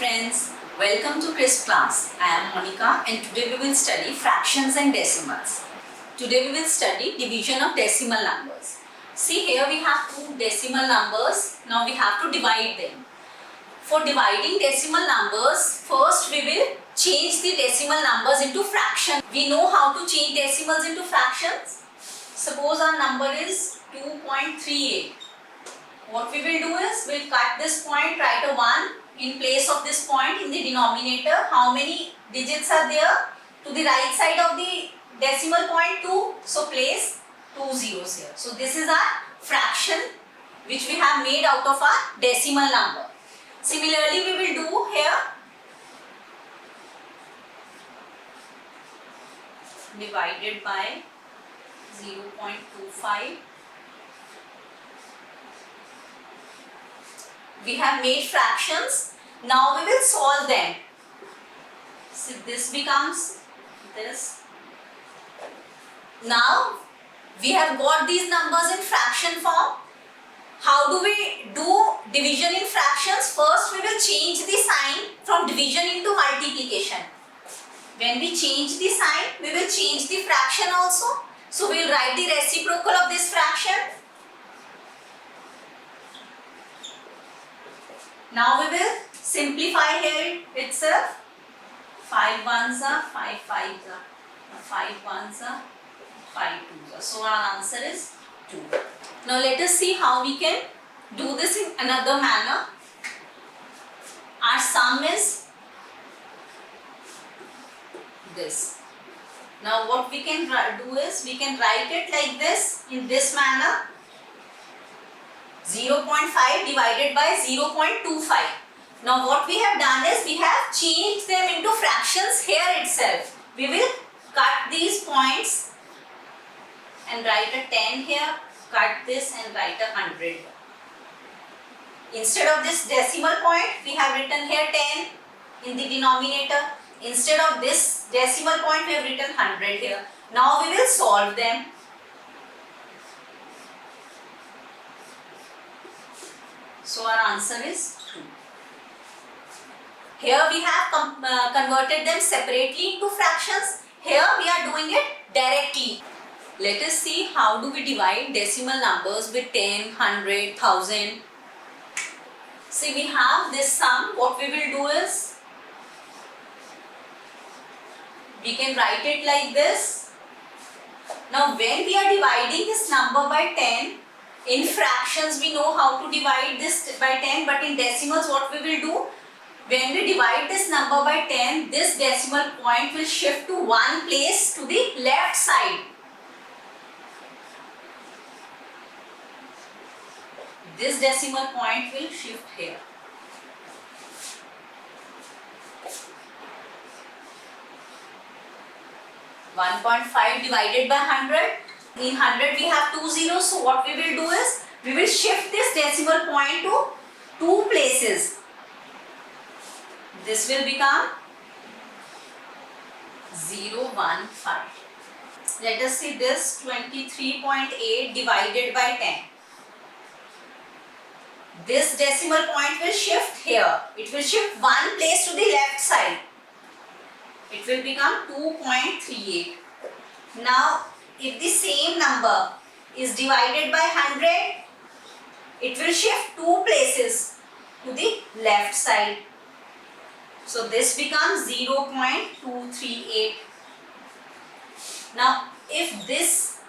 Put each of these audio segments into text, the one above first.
friends, welcome to Chris class. I am Monica and today we will study fractions and decimals. Today we will study division of decimal numbers. See, here we have two decimal numbers. Now we have to divide them. For dividing decimal numbers, first we will change the decimal numbers into fractions. We know how to change decimals into fractions. Suppose our number is 2.38. What we will do is, we'll cut this point, write a 1 in place of this point in the denominator. How many digits are there? To the right side of the decimal point 2. So place 2 zeros here. So this is our fraction which we have made out of our decimal number. Similarly, we will do here. Divided by 0.25. We have made fractions. Now we will solve them. So this becomes this. Now we have got these numbers in fraction form. How do we do division in fractions? First we will change the sign from division into multiplication. When we change the sign, we will change the fraction also. So we will write the reciprocal of this fraction. Now we will simplify here itself. 5 ones are 5 fives are 5 ones are 5 twos are. So our answer is 2. Now let us see how we can do this in another manner. Our sum is this. Now what we can do is, we can write it like this, in this manner. 0.5 divided by 0.25. Now what we have done is, we have changed them into fractions here itself. We will cut these points and write a 10 here, cut this and write a 100 here. Instead of this decimal point, we have written here 10 in the denominator. Instead of this decimal point, we have written 100 here. Now we will solve them. So our answer is 2. Here we have converted them separately into fractions. Here we are doing it directly. Let us see how do we divide decimal numbers with 10, 100, 1000. See, we have this sum. What we will do is, we can write it like this. Now when we are dividing this number by 10, in fractions we know how to divide this by 10, but in decimals what we will do, when we divide this number by 10, this decimal point will shift to one place to the left side. This decimal point will shift here. (1.5) divided by 100. In 100 we have 2 zeros, so what we will do is, we will shift this decimal point to 2 places. This will become 0.15. Let us see this, 23.8 divided by 10. This decimal point will shift here. It will shift one place to the left side. It will become 2.38. Now, if the same number is divided by 100, it will shift 2 places to the left side. So this becomes 0.238. Now if this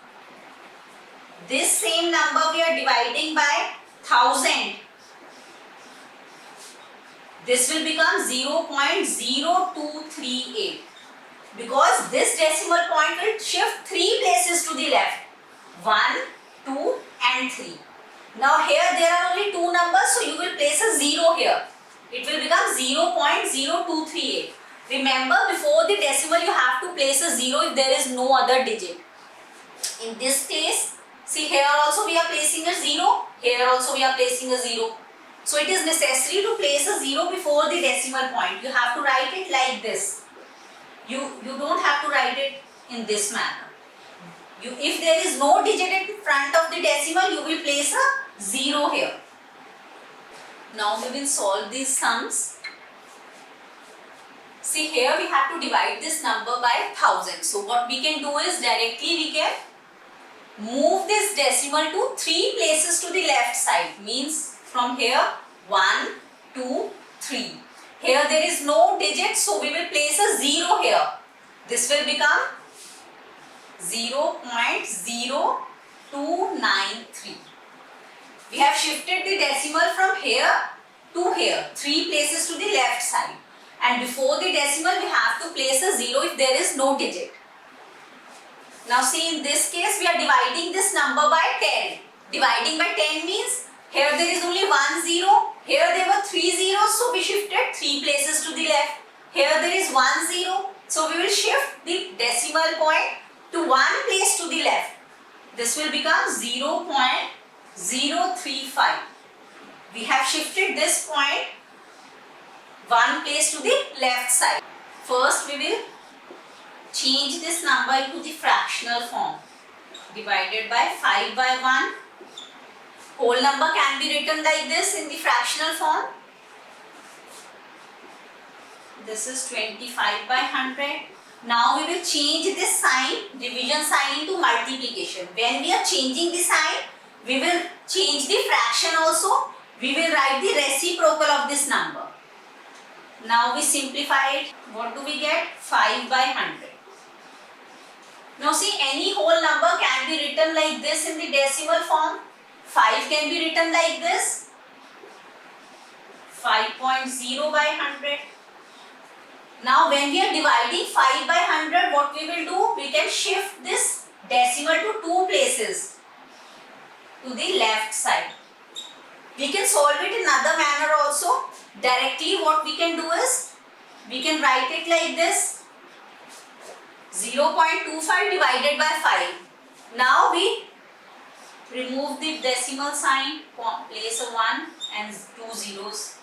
same number we are dividing by 1000, this will become 0.0238. Because this decimal point will shift 3 places to the left. 1, 2 and 3. Now here there are only 2 numbers, so you will place a 0 here. It will become 0.0238. Remember, before the decimal you have to place a 0 if there is no other digit. In this case, see, here also we are placing a 0. Here also we are placing a 0. So it is necessary to place a 0 before the decimal point. You have to write it like this. You don't have to write it in this manner. If there is no digit in front of the decimal, you will place a 0 here. Now we will solve these sums. See here we have to divide this number by 1000. So what we can do is directly we can move this decimal to 3 places to the left side. Means from here 1, 2, 3. Here there is no digit, so we will place a 0 here. This will become 0.0293. We have shifted the decimal from here to here, 3 places to the left side. And before the decimal we have to place a 0 if there is no digit. Now see, in this case we are dividing this number by 10. Dividing by 10 means here there is only 1 0. Here there were 3 zeros, so we shifted 3 places to the left. Here there is 1 0. So we will shift the decimal point to 1 place to the left. This will become 0.035. We have shifted this point 1 place to the left side. First we will change this number into the fractional form. Divided by 5 by 1. Whole number can be written like this in the fractional form. This is 25 by 100. Now we will change this sign, division sign, into multiplication. When we are changing the sign, we will change the fraction also. We will write the reciprocal of this number. Now we simplify it. What do we get? 5 by 100. Now see, any whole number can be written like this in the decimal form. 5 can be written like this. 5.0 by 100. Now when we are dividing 5 by 100, what we will do? We can shift this decimal to 2 places to the left side. We can solve it in another manner also. Directly what we can do is, we can write it like this. 0.25 divided by 5. Now we remove the decimal sign, place a 1 and 2 zeros.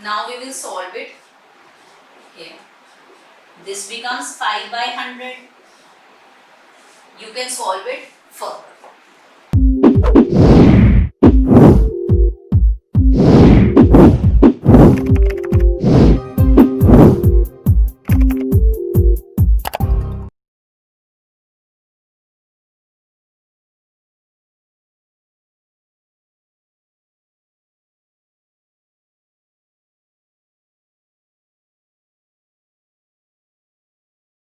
Now we will solve it. Here. This becomes 5 by 100. You can solve it further.